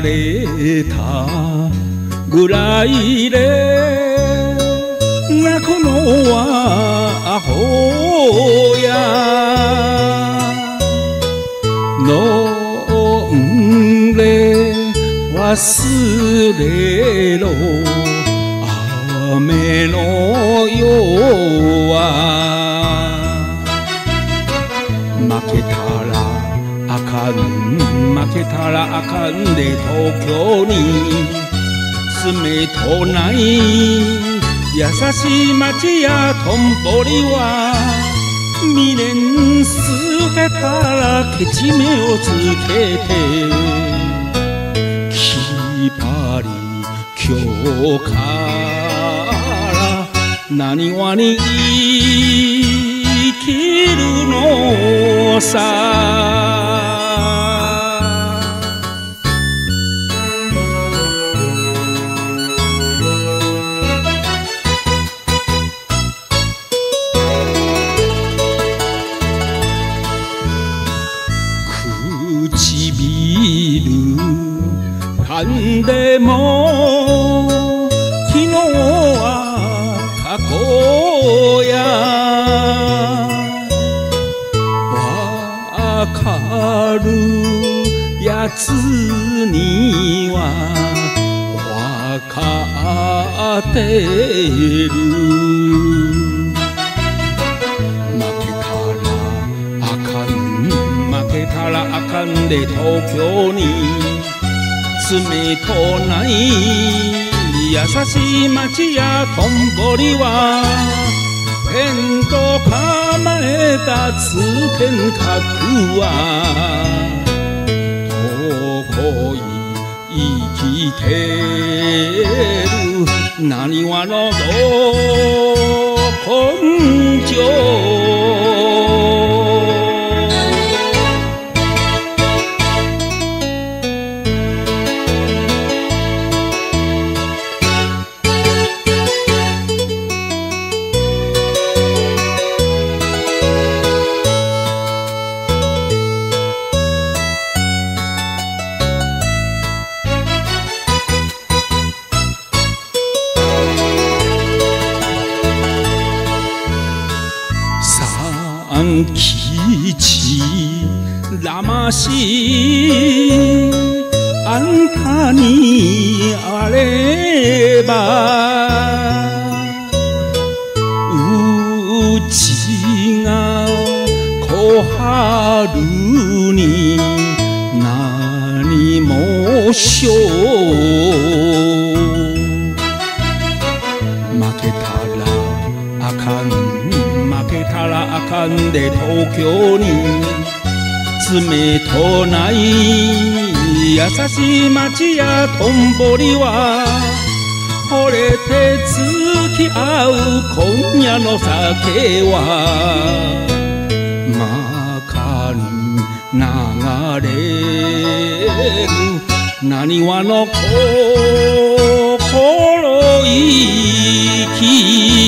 れたぐらいで泣くのはアホや飲んで忘れろ雨の夜は負けたらあかん負けたらあかんで東京に住めとない優しい町やとんぼりは未練捨てたらけちめをつけてきぱり今日からなにわに生きるのさ唇噛んでも昨日は過去やわかるやつにはわかってる負けたらあかんで東京に住めとない優しい町やとんぼりはペンと構えた通天閣はどこへ生きてるなにわのど根性三吉らましあんたにあればうちが小春に何もしょう負けたらあかん負けたらあかんで東京に住めとない優しい町やとんぼりは惚れて付き合う今夜の酒はまかに流れるなにわの心意気